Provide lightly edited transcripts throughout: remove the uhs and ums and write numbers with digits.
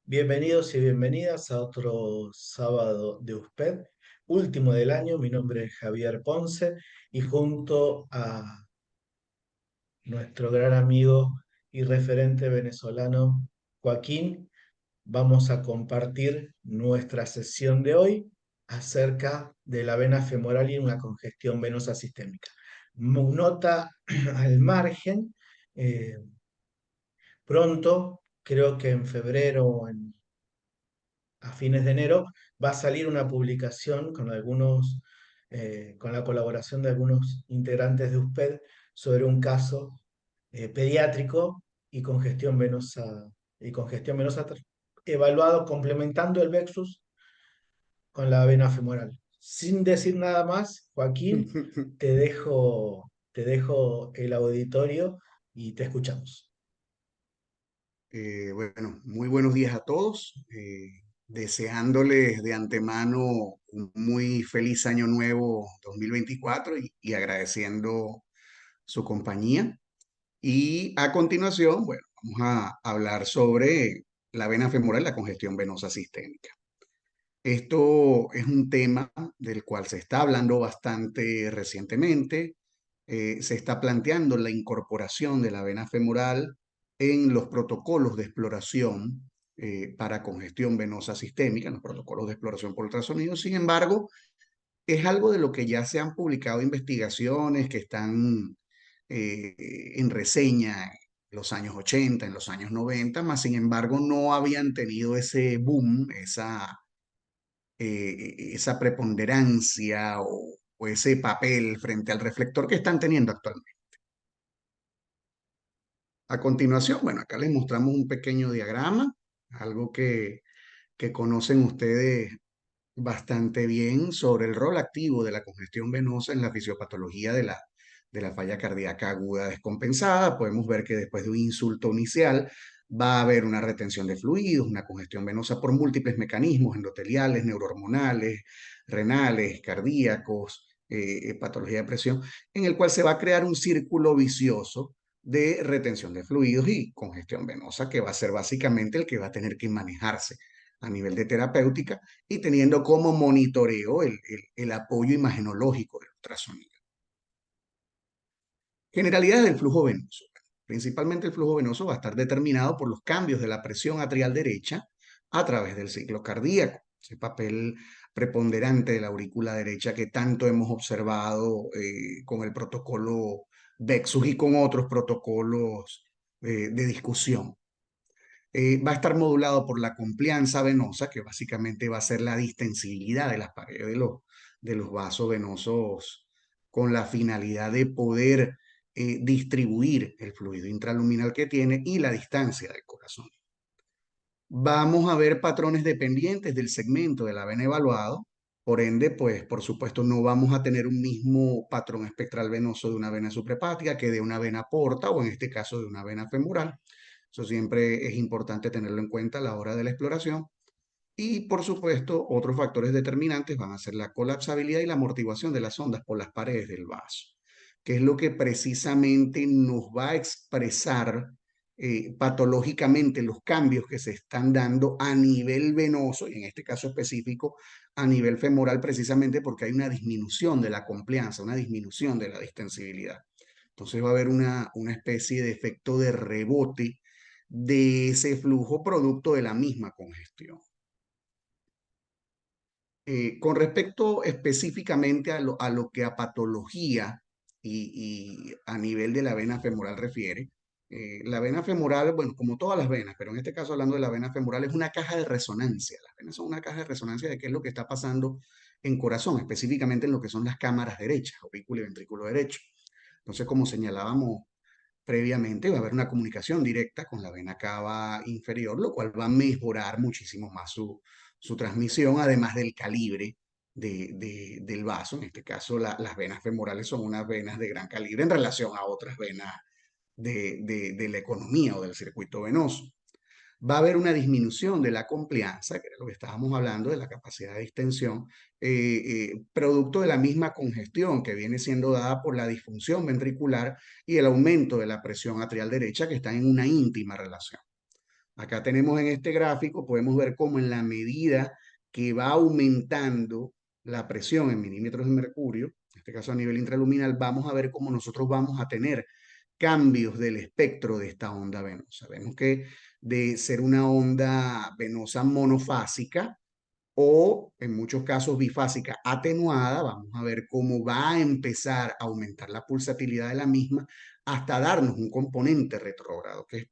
Bienvenidos y bienvenidas a otro sábado de USPED, último del año. Mi nombre es Javier Ponce y junto a nuestro gran amigo y referente venezolano Joaquín, vamos a compartir nuestra sesión de hoy acerca de la vena femoral y una congestión venosa sistémica. Nota al margen, eh, pronto, creo que en febrero o a fines de enero, va a salir una publicación con con la colaboración de algunos integrantes de USPED sobre un caso pediátrico y congestión venosa evaluado complementando el Vexus con la vena femoral. Sin decir nada más, Joaquín, te dejo el auditorio y te escuchamos. Bueno, muy buenos días a todos. Deseándoles de antemano un muy feliz año nuevo 2024 y agradeciendo su compañía. Y a continuación, bueno, vamos a hablar sobre la vena femoral y la congestión venosa sistémica. Esto es un tema del cual se está hablando bastante recientemente. Se está planteando la incorporación de la vena femoral en los protocolos de exploración para congestión venosa sistémica, en los protocolos de exploración por ultrasonido. Sin embargo, es algo de lo que ya se han publicado investigaciones que están en reseña en los años 80, en los años 90, más sin embargo no habían tenido ese boom, esa preponderancia o ese papel frente al reflector que están teniendo actualmente. A continuación, bueno, acá les mostramos un pequeño diagrama, algo que conocen ustedes bastante bien sobre el rol activo de la congestión venosa en la fisiopatología de la falla cardíaca aguda descompensada. Podemos ver que después de un insulto inicial va a haber una retención de fluidos, una congestión venosa por múltiples mecanismos endoteliales, neurohormonales, renales, cardíacos, patología de presión, en el cual se va a crear un círculo vicioso de retención de fluidos y congestión venosa, que va a ser básicamente el que va a tener que manejarse a nivel de terapéutica y teniendo como monitoreo el apoyo imagenológico del ultrasonido. Generalidades del flujo venoso. Principalmente el flujo venoso va a estar determinado por los cambios de la presión atrial derecha a través del ciclo cardíaco. Ese papel preponderante de la aurícula derecha que tanto hemos observado con el protocolo Vexus y con otros protocolos de discusión. Va a estar modulado por la complianza venosa, que básicamente va a ser la distensibilidad de las paredes de los vasos venosos con la finalidad de poder distribuir el fluido intraluminal que tiene y la distancia del corazón. Vamos a ver patrones dependientes del segmento de la vena evaluado. Por ende, pues por supuesto no vamos a tener un mismo patrón espectral venoso de una vena suprahepática que de una vena porta o en este caso de una vena femoral. Eso siempre es importante tenerlo en cuenta a la hora de la exploración. Y por supuesto, otros factores determinantes van a ser la colapsabilidad y la amortiguación de las ondas por las paredes del vaso, que es lo que precisamente nos va a expresar patológicamente los cambios que se están dando a nivel venoso, y en este caso específico a nivel femoral, precisamente porque hay una disminución de la complianza, una disminución de la distensibilidad. Entonces va a haber una especie de efecto de rebote de ese flujo producto de la misma congestión. Con respecto específicamente a lo que a patología y a nivel de la vena femoral refiere, la vena femoral, bueno, como todas las venas, pero en este caso hablando de la vena femoral, es una caja de resonancia. Las venas son una caja de resonancia de qué es lo que está pasando en corazón, específicamente en lo que son las cámaras derechas, aurículo y ventrículo derecho. Entonces, como señalábamos previamente, va a haber una comunicación directa con la vena cava inferior, lo cual va a mejorar muchísimo más su transmisión, además del calibre del vaso. En este caso, las venas femorales son unas venas de gran calibre en relación a otras venas de la economía o del circuito venoso. Va a haber una disminución de la complianza, que es lo que estábamos hablando, de la capacidad de distensión, producto de la misma congestión que viene siendo dada por la disfunción ventricular y el aumento de la presión atrial derecha, que están en una íntima relación. Acá tenemos en este gráfico, podemos ver cómo en la medida que va aumentando la presión en milímetros de mercurio, en este caso a nivel intraluminal, vamos a ver cómo nosotros vamos a tener cambios del espectro de esta onda venosa. Vemos que de ser una onda venosa monofásica o en muchos casos bifásica atenuada, vamos a ver cómo va a empezar a aumentar la pulsatilidad de la misma hasta darnos un componente retrógrado, que es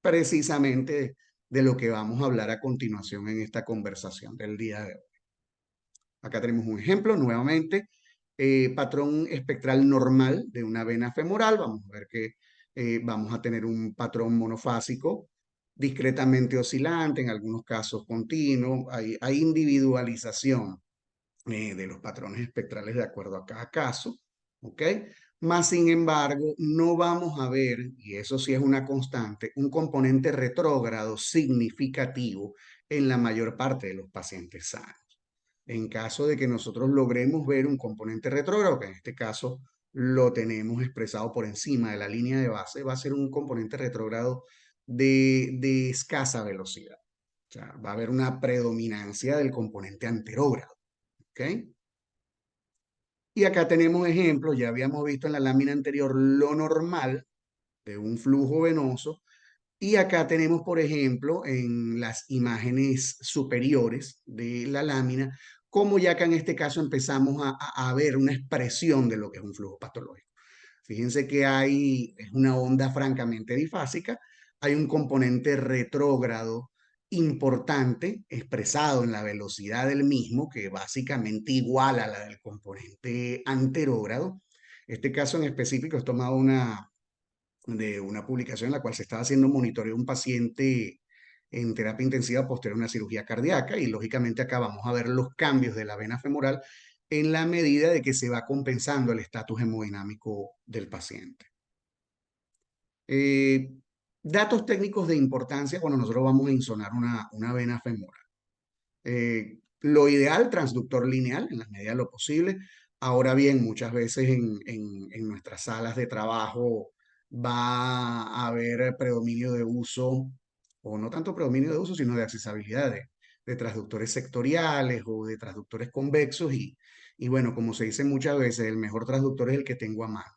precisamente de lo que vamos a hablar a continuación en esta conversación del día de hoy. Acá tenemos un ejemplo nuevamente, patrón espectral normal de una vena femoral. Vamos a ver que vamos a tener un patrón monofásico discretamente oscilante, en algunos casos continuo. Hay individualización de los patrones espectrales de acuerdo a cada caso, ¿ok? Más sin embargo, no vamos a ver, y eso sí es una constante, un componente retrógrado significativo en la mayor parte de los pacientes sanos. En caso de que nosotros logremos ver un componente retrógrado, que en este caso lo tenemos expresado por encima de la línea de base, va a ser un componente retrógrado de escasa velocidad. O sea, va a haber una predominancia del componente anterógrado. ¿Ok? Y acá tenemos ejemplos, ya habíamos visto en la lámina anterior lo normal de un flujo venoso. Y acá tenemos, por ejemplo, en las imágenes superiores de la lámina, como ya que en este caso empezamos a ver una expresión de lo que es un flujo patológico. Fíjense que es una onda francamente difásica, hay un componente retrógrado importante expresado en la velocidad del mismo, que básicamente iguala a la del componente anterógrado. Este caso en específico es tomado de una publicación en la cual se estaba haciendo un monitoreo de un paciente en terapia intensiva posterior a una cirugía cardíaca y lógicamente acá vamos a ver los cambios de la vena femoral en la medida de que se va compensando el estatus hemodinámico del paciente. Eh, Datos técnicos de importancia cuando nosotros vamos a insonar una vena femoral. Lo ideal, transductor lineal, en la medida de lo posible. Ahora bien, muchas veces en nuestras salas de trabajo va a haber predominio de uso, o no tanto predominio de uso, sino de accesibilidad de transductores sectoriales o de transductores convexos. Y bueno, como se dice muchas veces, el mejor transductor es el que tengo a mano.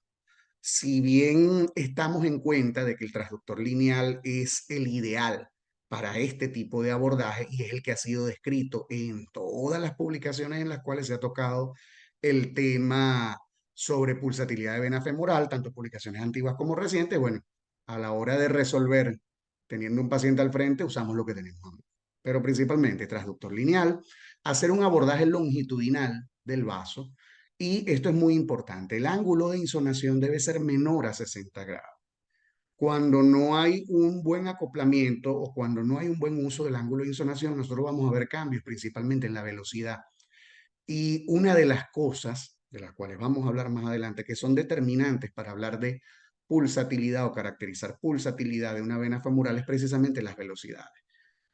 Si bien estamos en cuenta de que el transductor lineal es el ideal para este tipo de abordaje y es el que ha sido descrito en todas las publicaciones en las cuales se ha tocado el tema sobre pulsatilidad de vena femoral, tanto publicaciones antiguas como recientes, bueno, a la hora de resolver teniendo un paciente al frente, usamos lo que tenemos. Pero principalmente transductor lineal, hacer un abordaje longitudinal del vaso, y esto es muy importante, el ángulo de insonación debe ser menor a 60 grados. Cuando no hay un buen acoplamiento o cuando no hay un buen uso del ángulo de insonación, nosotros vamos a ver cambios principalmente en la velocidad. Y una de las cosas de las cuales vamos a hablar más adelante, que son determinantes para hablar de pulsatilidad o caracterizar pulsatilidad de una vena femoral, es precisamente las velocidades.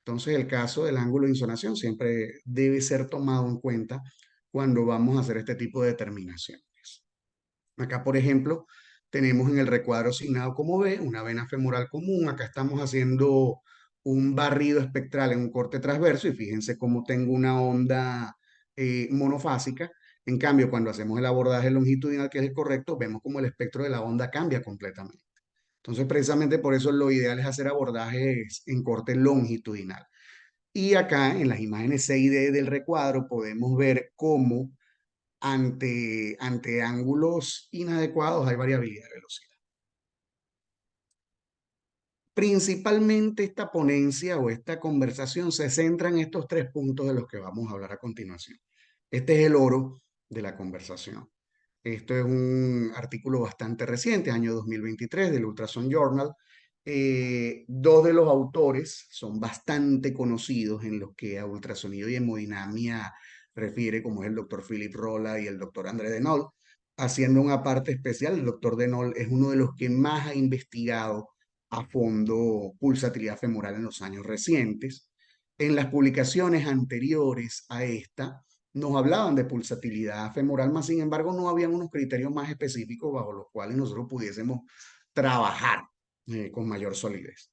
Entonces, el caso del ángulo de insonación siempre debe ser tomado en cuenta cuando vamos a hacer este tipo de determinaciones. Acá, por ejemplo, tenemos en el recuadro asignado, como ve, una vena femoral común. Acá estamos haciendo un barrido espectral en un corte transverso y fíjense cómo tengo una onda monofásica. En cambio, cuando hacemos el abordaje longitudinal, que es el correcto, vemos como el espectro de la onda cambia completamente. Entonces, precisamente por eso lo ideal es hacer abordajes en corte longitudinal. Y acá en las imágenes C y D del recuadro podemos ver cómo ante ángulos inadecuados hay variabilidad de velocidad. Principalmente esta ponencia o esta conversación se centra en estos tres puntos de los que vamos a hablar a continuación. Este es el oro de la conversación. Esto es un artículo bastante reciente, año 2023, del Ultrasound Journal. Dos de los autores son bastante conocidos en lo que a ultrasonido y hemodinamia refiere, como es el doctor Philip Rolla y el doctor André Denol. Haciendo una parte especial, el doctor Denol es uno de los que más ha investigado a fondo pulsatilidad femoral en los años recientes. En las publicaciones anteriores a esta, nos hablaban de pulsatilidad femoral, más sin embargo no habían unos criterios más específicos bajo los cuales nosotros pudiésemos trabajar con mayor solidez.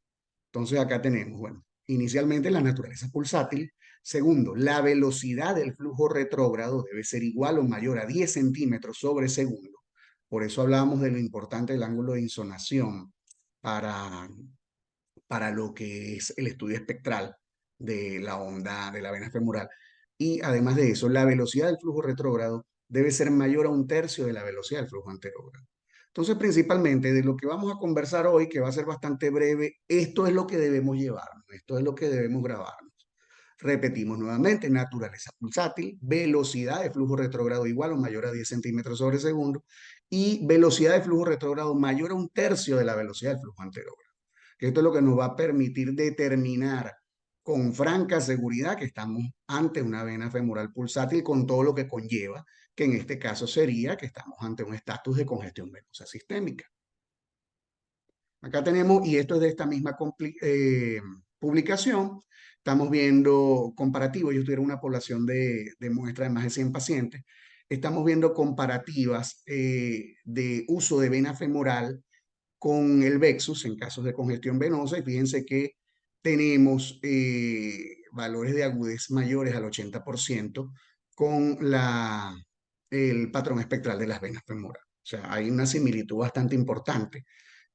Entonces acá tenemos, bueno, inicialmente la naturaleza pulsátil. Segundo, la velocidad del flujo retrógrado debe ser igual o mayor a 10 centímetros sobre segundo. Por eso hablábamos de lo importante del ángulo de insonación para, para lo que es el estudio espectral de la onda de la vena femoral. Y además de eso, la velocidad del flujo retrógrado debe ser mayor a un tercio de la velocidad del flujo anterógrado. Entonces, principalmente de lo que vamos a conversar hoy, que va a ser bastante breve, esto es lo que debemos llevarnos, esto es lo que debemos grabarnos. Repetimos nuevamente, naturaleza pulsátil, velocidad de flujo retrógrado igual o mayor a 10 centímetros sobre segundo y velocidad de flujo retrógrado mayor a un tercio de la velocidad del flujo anterógrado. Esto es lo que nos va a permitir determinar con franca seguridad que estamos ante una vena femoral pulsátil con todo lo que conlleva, que en este caso sería que estamos ante un estatus de congestión venosa sistémica. Acá tenemos, y esto es de esta misma publicación, estamos viendo comparativos, ellos tuvieron una población de muestra de más de 100 pacientes, estamos viendo comparativas de uso de vena femoral con el Vexus en casos de congestión venosa y fíjense que tenemos valores de agudez mayores al 80% con el patrón espectral de las venas femorales. O sea, hay una similitud bastante importante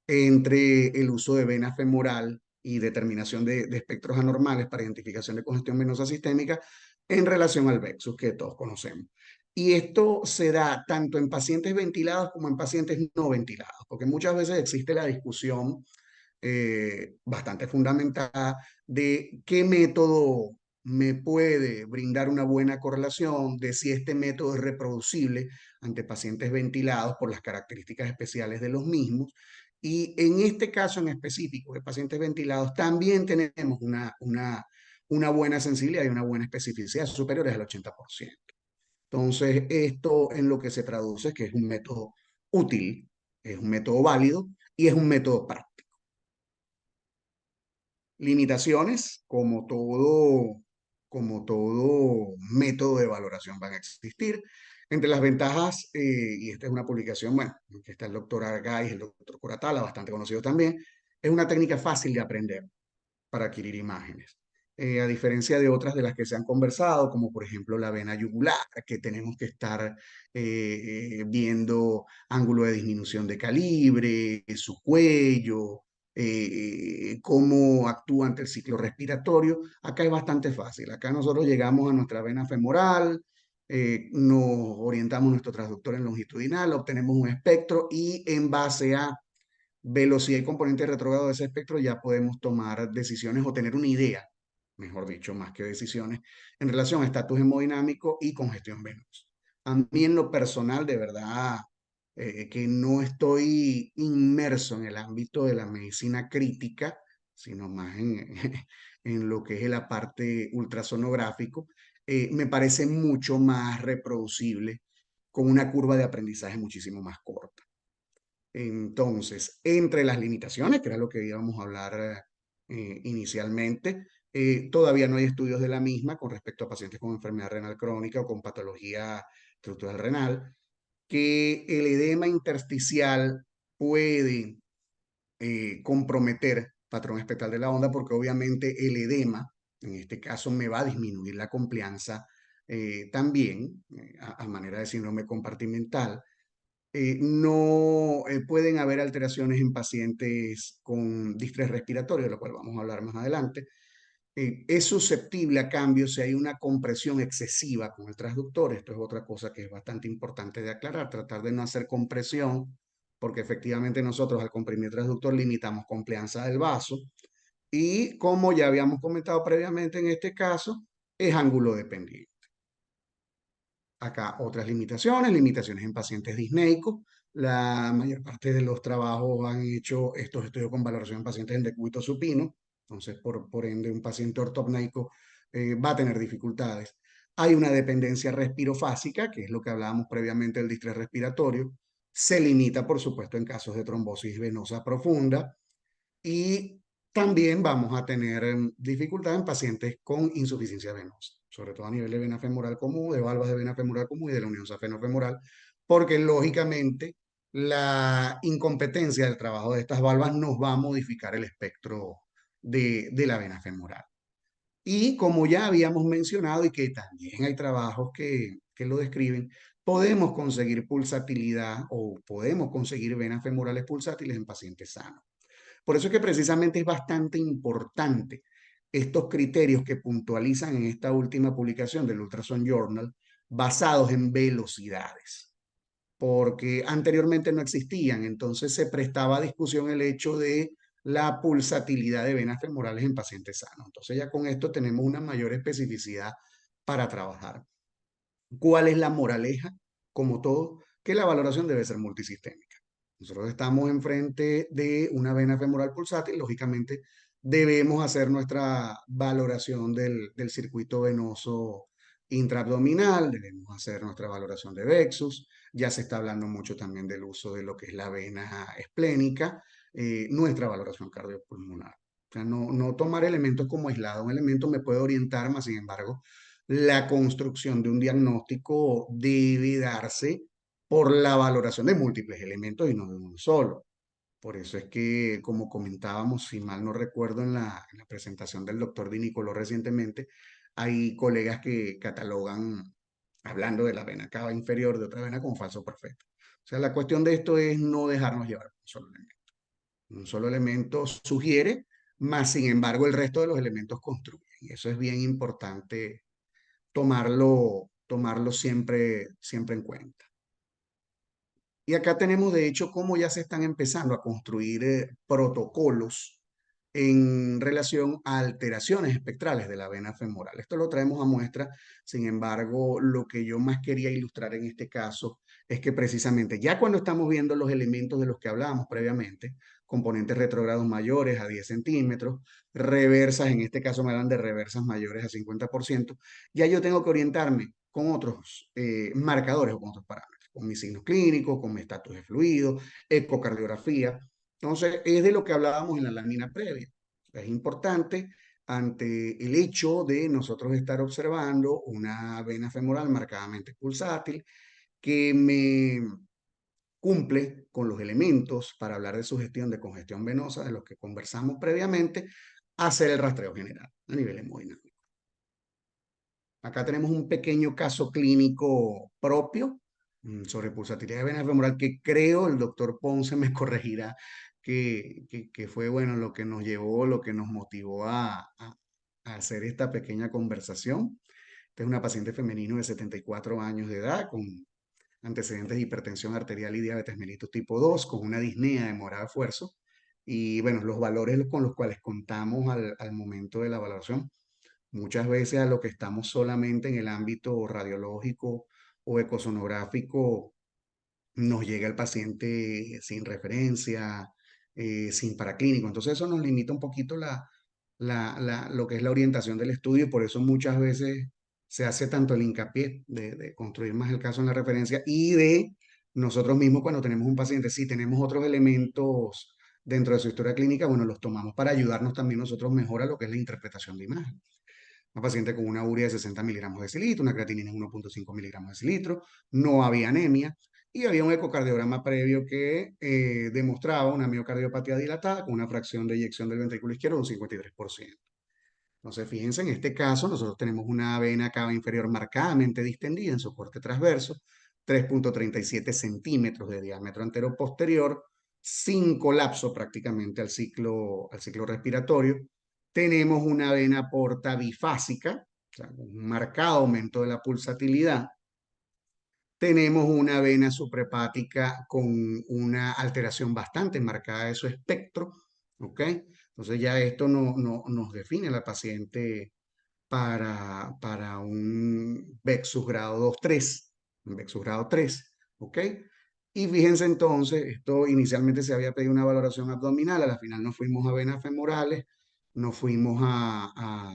entre el uso de vena femoral y determinación de espectros anormales para identificación de congestión venosa sistémica en relación al Vexus que todos conocemos. Y esto se da tanto en pacientes ventilados como en pacientes no ventilados, porque muchas veces existe la discusión bastante fundamentada de qué método me puede brindar una buena correlación, de si este método es reproducible ante pacientes ventilados por las características especiales de los mismos. Y en este caso en específico de pacientes ventilados, también tenemos una buena sensibilidad y una buena especificidad superiores al 80%. Entonces, esto en lo que se traduce es que es un método útil, es un método válido y es un método práctico. Limitaciones, como todo método de valoración van a existir. Entre las ventajas, y esta es una publicación, bueno, que está el doctor Argay y el doctor Curatala, bastante conocido también, es una técnica fácil de aprender para adquirir imágenes. A diferencia de otras de las que se han conversado, como por ejemplo la vena yugular, que tenemos que estar viendo ángulo de disminución de calibre, su cuello, cómo actúa ante el ciclo respiratorio. Acá es bastante fácil. Acá nosotros llegamos a nuestra vena femoral, nos orientamos nuestro transductor en longitudinal, obtenemos un espectro y en base a velocidad y componente retrógrado de ese espectro ya podemos tomar decisiones o tener una idea, mejor dicho, más que decisiones, en relación a estatus hemodinámico y congestión venosa. A mí en lo personal, de verdad, que no estoy inmerso en el ámbito de la medicina crítica, sino más en lo que es la parte ultrasonográfico, me parece mucho más reproducible con una curva de aprendizaje muchísimo más corta. Entonces, entre las limitaciones, que era lo que íbamos a hablar inicialmente, todavía no hay estudios de la misma con respecto a pacientes con enfermedad renal crónica o con patología estructural renal, que el edema intersticial puede comprometer patrón espectral de la onda, porque obviamente el edema, en este caso, me va a disminuir la complianza también, a manera de síndrome compartimental. No pueden haber alteraciones en pacientes con distrés respiratorio, de lo cual vamos a hablar más adelante. Es susceptible a cambios si hay una compresión excesiva con el transductor. Esto es otra cosa que es bastante importante de aclarar, tratar de no hacer compresión, porque efectivamente nosotros al comprimir el transductor limitamos complianza del vaso. Y como ya habíamos comentado previamente en este caso, es ángulo dependiente. Acá otras limitaciones en pacientes disneicos. La mayor parte de los trabajos han hecho estos estudios con valoración en pacientes en decúbito supino. Entonces, por ende, un paciente ortopneico va a tener dificultades. Hay una dependencia respirofásica, que es lo que hablábamos previamente del distrés respiratorio. Se limita, por supuesto, en casos de trombosis venosa profunda. Y también vamos a tener dificultad en pacientes con insuficiencia venosa, sobre todo a nivel de vena femoral común, de valvas de vena femoral común y de la unión safeno-femoral, porque lógicamente la incompetencia del trabajo de estas valvas nos va a modificar de la vena femoral. Y como ya habíamos mencionado y que también hay trabajos que lo describen, podemos conseguir pulsatilidad o podemos conseguir venas femorales pulsátiles en pacientes sanos. Por eso es que precisamente es bastante importante estos criterios que puntualizan en esta última publicación del Ultrasound Journal basados en velocidades, porque anteriormente no existían, entonces se prestaba a discusión el hecho de la pulsatilidad de venas femorales en pacientes sanos. Entonces ya con esto tenemos una mayor especificidad para trabajar. ¿Cuál es la moraleja? Como todo, que la valoración debe ser multisistémica. Nosotros estamos enfrente de una vena femoral pulsátil, lógicamente debemos hacer nuestra valoración del circuito venoso intraabdominal, debemos hacer nuestra valoración de Vexus, ya se está hablando mucho también del uso de lo que es la vena esplénica, nuestra valoración cardiopulmonar. O sea, no tomar elementos como aislados, un elemento me puede orientar, más sin embargo, la construcción de un diagnóstico debe darse por la valoración de múltiples elementos y no de uno solo. Por eso es que, como comentábamos, si mal no recuerdo en la presentación del doctor Di Nicolò recientemente, hay colegas que catalogan, hablando de la vena cava inferior de otra vena, como falso perfecto. O sea, la cuestión de esto es no dejarnos llevar por un solo elemento. Un solo elemento sugiere, más sin embargo el resto de los elementos construyen. Y eso es bien importante tomarlo siempre en cuenta. Y acá tenemos, de hecho, cómo ya se están empezando a construir protocolos en relación a alteraciones espectrales de la vena femoral. Esto lo traemos a muestra, sin embargo, lo que yo más quería ilustrar en este caso es que precisamente ya cuando estamos viendo los elementos de los que hablábamos previamente, componentes retrógrados mayores a 10 centímetros, reversas, en este caso me hablan de reversas mayores a 50%, ya yo tengo que orientarme con otros marcadores o con otros parámetros, con mis signos clínicos, con mi estatus de fluido, ecocardiografía. Entonces, es de lo que hablábamos en la lámina previa. Es importante ante el hecho de nosotros estar observando una vena femoral marcadamente pulsátil que me cumple con los elementos para hablar de su gestión de congestión venosa de los que conversamos previamente, hacer el rastreo general a nivel hemodinámico. Acá tenemos un pequeño caso clínico propio sobre pulsatilidad de vena femoral que creo el doctor Ponce me corregirá que fue bueno lo que nos llevó, lo que nos motivó a hacer esta pequeña conversación. Esta es una paciente femenino de 74 años de edad con antecedentes de hipertensión arterial y diabetes mellitus tipo 2 con una disnea de morado de esfuerzo. Y bueno, los valores con los cuales contamos al momento de la valoración. Muchas veces a lo que estamos solamente en el ámbito radiológico o ecosonográfico, nos llega el paciente sin referencia, sin paraclínico. Entonces eso nos limita un poquito lo que es la orientación del estudio y por eso muchas veces se hace tanto el hincapié de construir más el caso en la referencia y de nosotros mismos cuando tenemos un paciente, si tenemos otros elementos dentro de su historia clínica, bueno, los tomamos para ayudarnos también nosotros mejor a lo que es la interpretación de imagen. Una paciente con una urea de 60 miligramos de decilitro, una creatinina de 1.5 miligramos de decilitro, no había anemia y había un ecocardiograma previo que demostraba una miocardiopatía dilatada con una fracción de eyección del ventrículo izquierdo de un 53%. Entonces, fíjense, en este caso nosotros tenemos una vena cava inferior marcadamente distendida en soporte transverso, 3.37 centímetros de diámetro antero-posterior, sin colapso prácticamente al ciclo respiratorio. Tenemos una vena porta bifásica, o sea, un marcado aumento de la pulsatilidad. Tenemos una vena suprahepática con una alteración bastante marcada de su espectro, ¿ok? Entonces ya esto nos define a la paciente para un Vexus grado 2-3, un Vexus grado 3, ¿ok? Y fíjense entonces, esto inicialmente se había pedido una valoración abdominal, a la final nos fuimos a venas femorales, nos fuimos a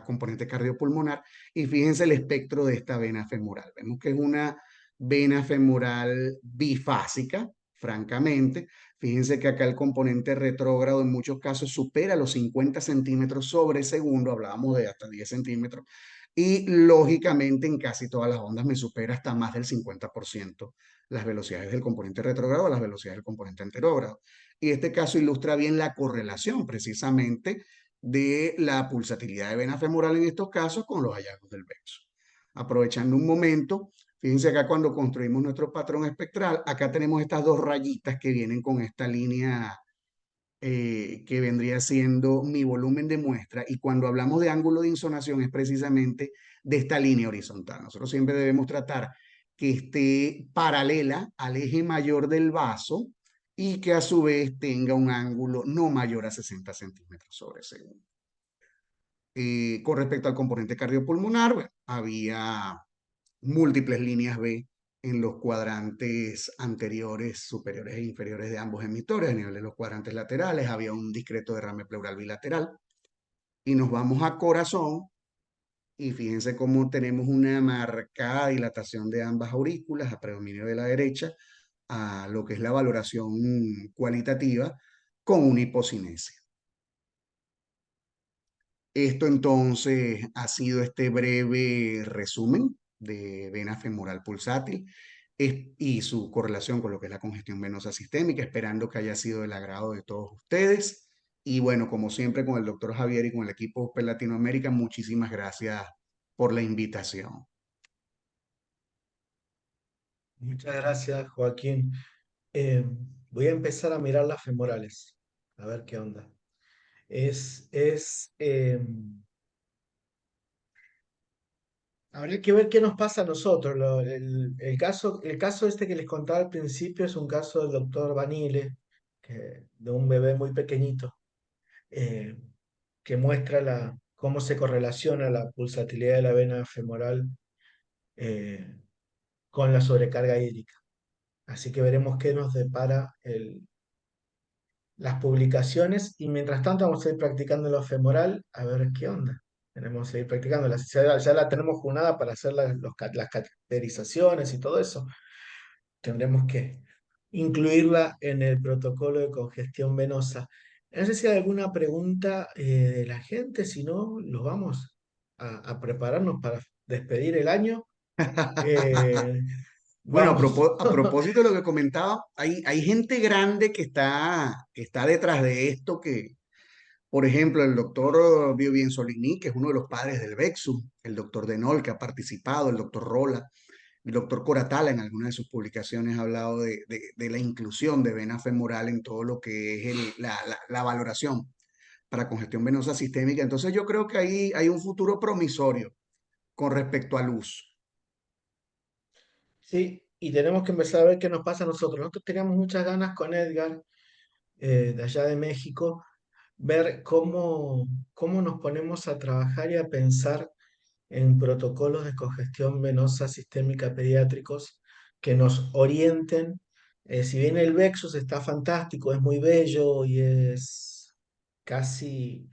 componente cardiopulmonar y fíjense el espectro de esta vena femoral. Vemos que es una vena femoral bifásica, francamente. Fíjense que acá el componente retrógrado en muchos casos supera los 50 centímetros sobre segundo, hablábamos de hasta 10 centímetros, y lógicamente en casi todas las ondas me supera hasta más del 50% las velocidades del componente retrógrado a las velocidades del componente anterógrado. y este caso ilustra bien la correlación precisamente de la pulsatilidad de vena femoral en estos casos con los hallazgos del VEXO. Aprovechando un momento, fíjense acá cuando construimos nuestro patrón espectral, acá tenemos estas dos rayitas que vienen con esta línea que vendría siendo mi volumen de muestra, y cuando hablamos de ángulo de insonación es precisamente de esta línea horizontal. Nosotros siempre debemos tratar que esté paralela al eje mayor del vaso y que a su vez tenga un ángulo no mayor a 60 centímetros sobre segundo. Con respecto al componente cardiopulmonar, bueno, había múltiples líneas B en los cuadrantes anteriores, superiores e inferiores de ambos emisores. A nivel de los cuadrantes laterales había un discreto derrame pleural bilateral. Y nos vamos a corazón y fíjense cómo tenemos una marcada dilatación de ambas aurículas a predominio de la derecha, a lo que es la valoración cualitativa con una hipocinesia. Esto entonces ha sido este breve resumen de vena femoral pulsátil y su correlación con lo que es la congestión venosa sistémica, esperando que haya sido del agrado de todos ustedes. Y bueno, como siempre con el doctor Javier y con el equipo USPED Latinoamérica, muchísimas gracias por la invitación. Muchas gracias, Joaquín. Eh, Voy a empezar a mirar las femorales, a ver qué onda. Habría que ver qué nos pasa a nosotros. El caso este que les contaba al principio es un caso del doctor Vanille, de un bebé muy pequeñito, eh, que muestra cómo se correlaciona la pulsatilidad de la vena femoral eh, con la sobrecarga hídrica. Así que veremos qué nos depara las publicaciones y mientras tanto vamos a ir practicando lo femoral a ver qué onda. Tenemos que seguir practicando. Ya la tenemos junada para hacer las cateterizaciones y todo eso. Tendremos que incluirla en el protocolo de congestión venosa. No sé si hay alguna pregunta de la gente, si no, los vamos a prepararnos para despedir el año. Eh, Bueno, Vamos. a propósito de lo que comentaba, hay gente grande que está detrás de esto, que, por ejemplo, el doctor Biobiensolini, que es uno de los padres del VEXU, el doctor Denol, que ha participado, el doctor Rola, el doctor Coratala en algunas de sus publicaciones ha hablado de la inclusión de vena femoral en todo lo que es la valoración para congestión venosa sistémica. Entonces yo creo que ahí hay un futuro promisorio con respecto al uso. Sí, y tenemos que empezar a ver qué nos pasa a nosotros. Nosotros teníamos muchas ganas con Edgar, de allá de México, ver cómo nos ponemos a trabajar y a pensar en protocolos de congestión venosa sistémica pediátricos que nos orienten. Si bien el Vexus está fantástico, es muy bello y es casi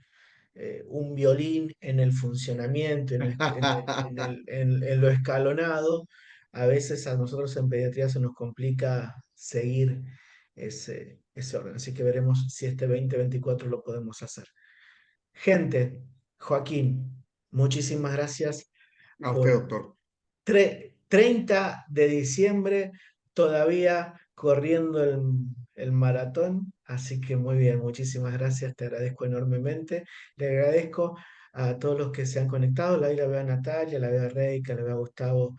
un violín en el funcionamiento, en lo escalonado, a veces a nosotros en pediatría se nos complica seguir ese orden. Así que veremos si este 2024 lo podemos hacer. Gente, Joaquín, muchísimas gracias A usted, por doctor. 30 de diciembre, todavía corriendo el maratón. Así que muy bien, muchísimas gracias, te agradezco enormemente. Le agradezco a todos los que se han conectado. Ahí la veo a Natalia, la veo a Reika, la veo a Gustavo.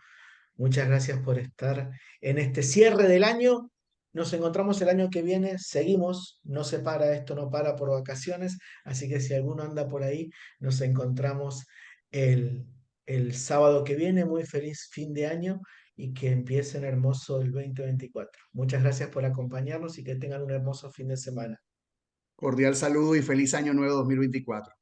Muchas gracias por estar en este cierre del año. Nos encontramos el año que viene, seguimos, no se para, esto no para por vacaciones, así que si alguno anda por ahí, nos encontramos el, el sábado que viene. Muy feliz fin de año y que empiecen hermoso el 2024. Muchas gracias por acompañarnos y que tengan un hermoso fin de semana. Cordial saludo y feliz año nuevo 2024.